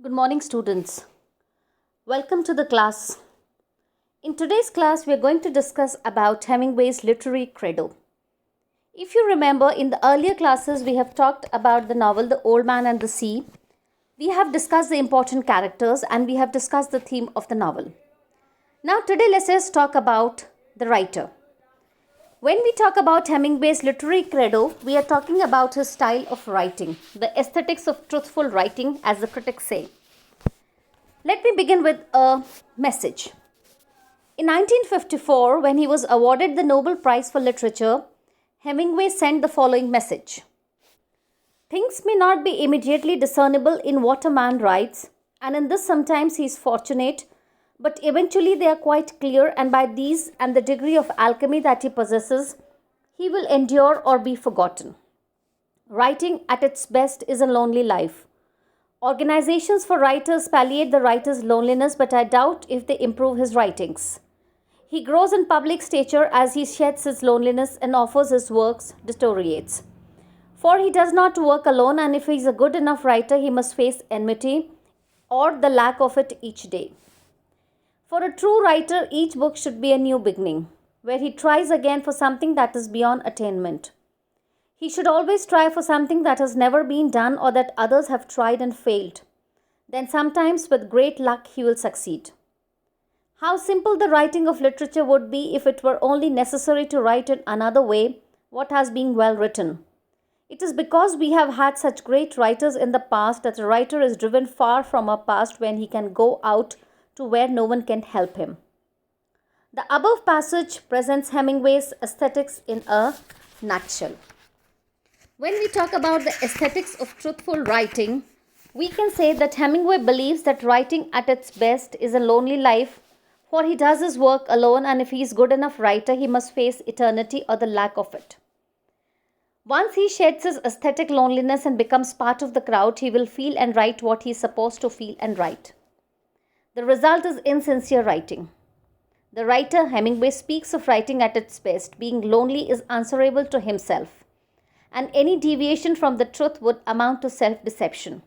Good morning, students. Welcome to the class. In today's class, we are going to discuss about Hemingway's literary credo. If you remember, in the earlier classes, we have talked about the novel The Old Man and the Sea. We have discussed the important characters and we have discussed the theme of the novel. Now, today, let us talk about the writer. When we talk about Hemingway's literary credo, we are talking about his style of writing, the aesthetics of truthful writing, as the critics say. Let me begin with a message. In 1954, when he was awarded the Nobel Prize for Literature, Hemingway sent the following message. Things may not be immediately discernible in what a man writes, and in this sometimes he is fortunate, but eventually they are quite clear, and by these and the degree of alchemy that he possesses, he will endure or be forgotten. Writing at its best is a lonely life. Organizations for writers palliate the writer's loneliness, but I doubt if they improve his writings. He grows in public stature as he sheds his loneliness and offers his works deteriorates. For he does not work alone, and if he is a good enough writer, he must face enmity or the lack of it each day. For a true writer, each book should be a new beginning, where he tries again for something that is beyond attainment. He should always try for something that has never been done or that others have tried and failed. Then sometimes with great luck he will succeed. How simple the writing of literature would be if it were only necessary to write in another way what has been well written. It is because we have had such great writers in the past that a writer is driven far from our past when he can go out to where no one can help him. The above passage presents Hemingway's aesthetics in a nutshell. When we talk about the aesthetics of truthful writing, we can say that Hemingway believes that writing at its best is a lonely life, for he does his work alone, and if he is good enough writer, he must face eternity or the lack of it. Once he sheds his aesthetic loneliness and becomes part of the crowd, he will feel and write what he is supposed to feel and write. The result is insincere writing. The writer, Hemingway, speaks of writing at its best. Being lonely is answerable to himself, and any deviation from the truth would amount to self-deception.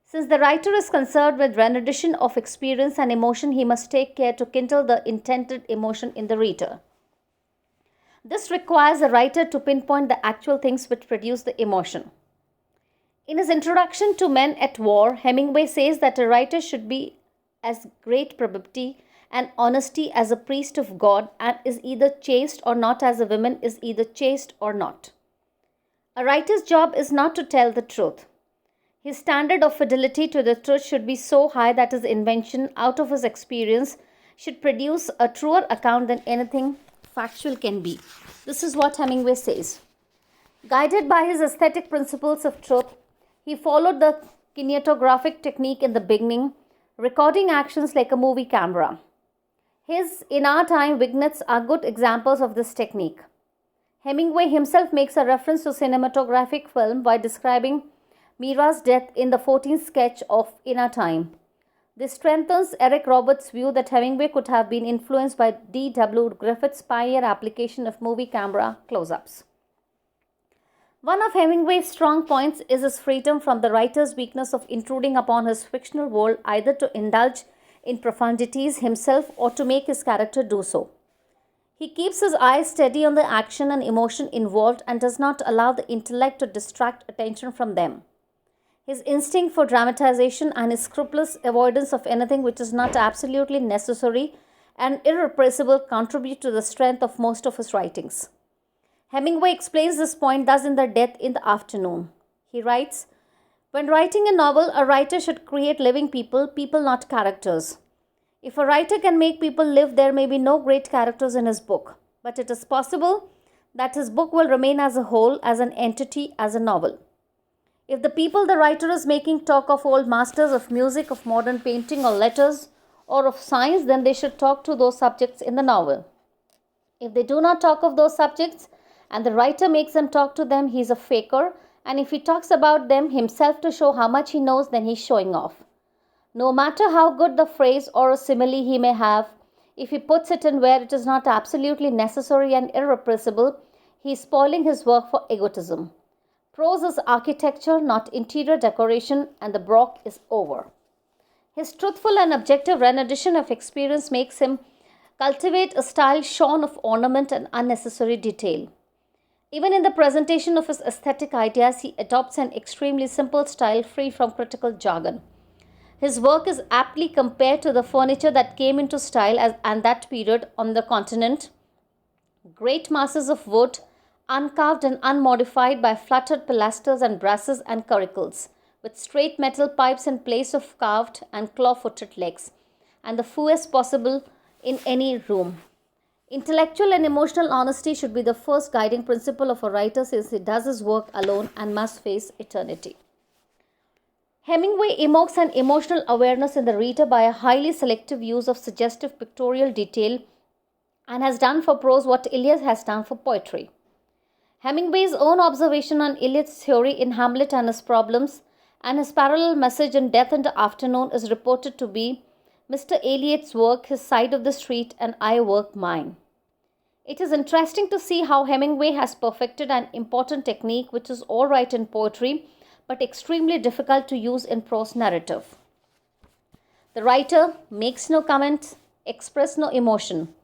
Since the writer is concerned with rendition of experience and emotion, he must take care to kindle the intended emotion in the reader. This requires the writer to pinpoint the actual things which produce the emotion. In his introduction to Men at War, Hemingway says that a writer should be as great probity and honesty as a priest of God, and is either chaste or not, as a woman is either chaste or not. A writer's job is not to tell the truth. His standard of fidelity to the truth should be so high that his invention, out of his experience, should produce a truer account than anything factual can be. This is what Hemingway says. Guided by his aesthetic principles of truth, he followed the kinematographic technique in the beginning, recording actions like a movie camera. His In Our Time vignettes are good examples of this technique. Hemingway himself makes a reference to cinematographic film by describing Mira's death in the 14th sketch of In Our Time. This strengthens Eric Roberts' view that Hemingway could have been influenced by D.W. Griffith's pioneer application of movie camera close-ups. One of Hemingway's strong points is his freedom from the writer's weakness of intruding upon his fictional world, either to indulge in profundities himself or to make his character do so. He keeps his eyes steady on the action and emotion involved and does not allow the intellect to distract attention from them. His instinct for dramatization and his scrupulous avoidance of anything which is not absolutely necessary and irrepressible contribute to the strength of most of his writings. Hemingway explains this point thus in The Death in the Afternoon. He writes, "When writing a novel, a writer should create living people, not characters. If a writer can make people live, there may be no great characters in his book, but it is possible that his book will remain as a whole, as an entity, as a novel. If the people the writer is making talk of old masters of music, of modern painting or letters, or of science, then they should talk to those subjects in the novel. If they do not talk of those subjects, and the writer makes them talk to them, he is a faker, and if he talks about them himself to show how much he knows, then he is showing off. No matter how good the phrase or a simile he may have, if he puts it in where it is not absolutely necessary and irrepressible, he is spoiling his work for egotism. Prose is architecture, not interior decoration, and the Brock is over. His truthful and objective rendition of experience makes him cultivate a style shorn of ornament and unnecessary detail. Even in the presentation of his aesthetic ideas, he adopts an extremely simple style free from critical jargon. His work is aptly compared to the furniture that came into style at that period on the continent. Great masses of wood, uncarved and unmodified by fluttered pilasters and brasses and curricles, with straight metal pipes in place of carved and claw-footed legs, and the fewest possible in any room. Intellectual and emotional honesty should be the first guiding principle of a writer, since he does his work alone and must face eternity. Hemingway evokes an emotional awareness in the reader by a highly selective use of suggestive pictorial detail, and has done for prose what Eliot has done for poetry. Hemingway's own observation on Eliot's theory in Hamlet and his problems, and his parallel message in Death in the Afternoon, is reported to be Mr. Eliot's work his side of the street and I work mine. It is interesting to see how Hemingway has perfected an important technique which is all right in poetry but extremely difficult to use in prose narrative. The writer makes no comment, expresses no emotion.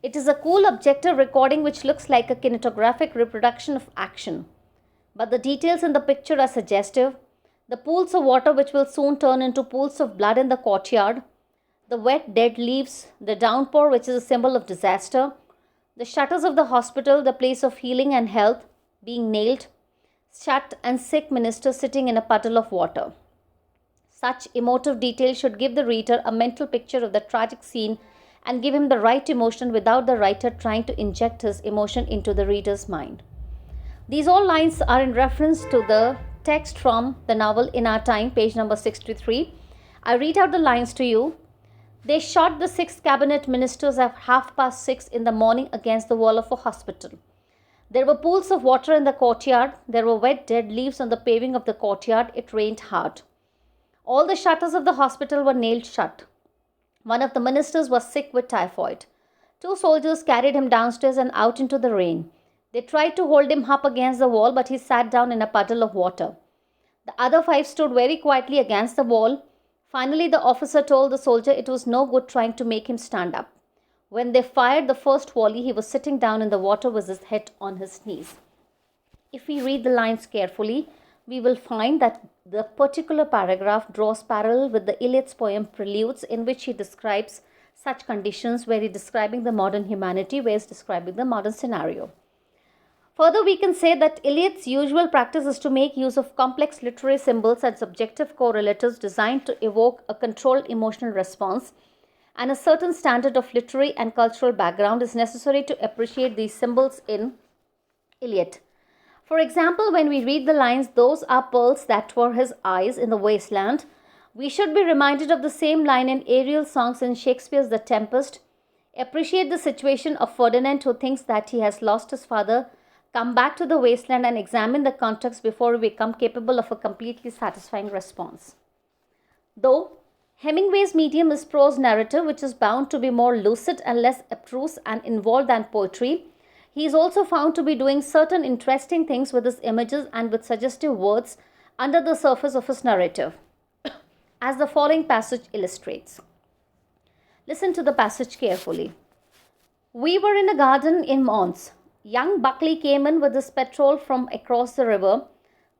It is a cool objective recording which looks like a kinematographic reproduction of action. But the details in the picture are suggestive. The pools of water which will soon turn into pools of blood in the courtyard, the wet dead leaves, the downpour which is a symbol of disaster, the shutters of the hospital, the place of healing and health, being nailed shut, and sick minister sitting in a puddle of water. Such emotive detail should give the reader a mental picture of the tragic scene and give him the right emotion without the writer trying to inject his emotion into the reader's mind. These all lines are in reference to the text from the novel In Our Time, page number 63. I read out the lines to you. They shot the 6 cabinet ministers at 6:30 in the morning against the wall of a hospital. There were pools of water in the courtyard. There were wet dead leaves on the paving of the courtyard. It rained hard. All the shutters of the hospital were nailed shut. One of the ministers was sick with typhoid. 2 soldiers carried him downstairs and out into the rain. They tried to hold him up against the wall, but he sat down in a puddle of water. The other 5 stood very quietly against the wall. Finally, the officer told the soldier it was no good trying to make him stand up. When they fired the first volley, he was sitting down in the water with his head on his knees. If we read the lines carefully, we will find that the particular paragraph draws parallel with the Eliot's poem Preludes, in which he describes such conditions, where he is describing the modern humanity, where he is describing the modern scenario. Further, we can say that Eliot's usual practice is to make use of complex literary symbols and subjective correlatives designed to evoke a controlled emotional response, and a certain standard of literary and cultural background is necessary to appreciate these symbols in Eliot. For example, when we read the lines, "Those are pearls that were his eyes in the wasteland," we should be reminded of the same line in Ariel's songs in Shakespeare's The Tempest. Appreciate the situation of Ferdinand, who thinks that he has lost his father, come back to the wasteland and examine the context before we become capable of a completely satisfying response. Though Hemingway's medium is prose narrative, which is bound to be more lucid and less abstruse and involved than poetry, he is also found to be doing certain interesting things with his images and with suggestive words under the surface of his narrative, as the following passage illustrates. Listen to the passage carefully. "We were in a garden in Mons. Young Buckley came in with his patrol from across the river.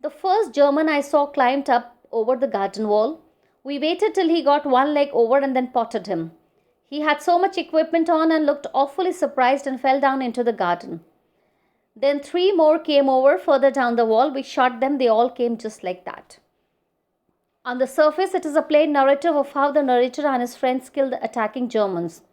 The first German I saw climbed up over the garden wall. We waited till he got one leg over and then potted him. He had so much equipment on and looked awfully surprised and fell down into the garden. Then 3 more came over further down the wall. We shot them. They all came just like that." On the surface, it is a plain narrative of how the narrator and his friends killed the attacking Germans.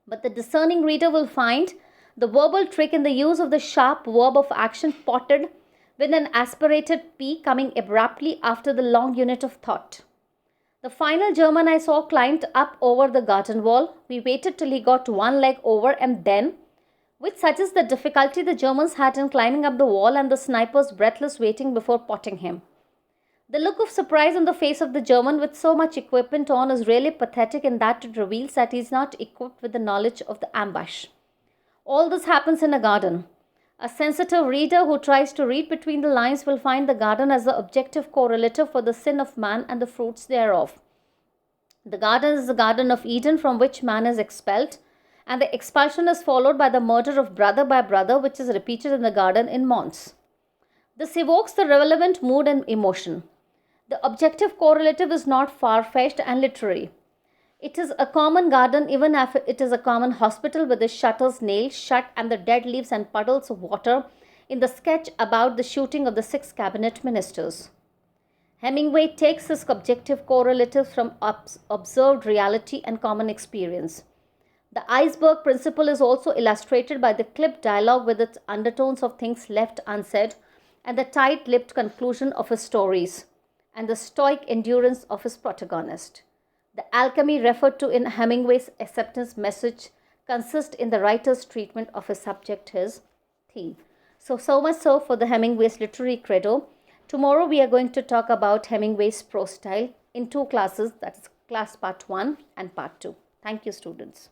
But the discerning reader will find the verbal trick in the use of the sharp verb of action potted with an aspirated P coming abruptly after the long unit of thought. "The final German I saw climbed up over the garden wall. We waited till he got one leg over and then," which suggests the difficulty the Germans had in climbing up the wall and the snipers breathless waiting before potting him. The look of surprise on the face of the German with so much equipment on is really pathetic in that it reveals that he is not equipped with the knowledge of the ambush. All this happens in a garden. A sensitive reader who tries to read between the lines will find the garden as the objective correlative for the sin of man and the fruits thereof. The garden is the Garden of Eden from which man is expelled, and the expulsion is followed by the murder of brother by brother, which is repeated in the garden in Mons. This evokes the relevant mood and emotion. The objective correlative is not far-fetched and literary. It is a common garden even if it is a common hospital with the shutters nailed shut and the dead leaves and puddles of water in the sketch about the shooting of the 6 cabinet ministers. Hemingway takes his objective correlatives from observed reality and common experience. The iceberg principle is also illustrated by the clipped dialogue with its undertones of things left unsaid and the tight-lipped conclusion of his stories and the stoic endurance of his protagonist. The alchemy referred to in Hemingway's acceptance message consists in the writer's treatment of his subject, his theme. So much so for the Hemingway's literary credo. Tomorrow we are going to talk about Hemingway's prose style in 2 classes, that is class part 1 and part 2. Thank you, students.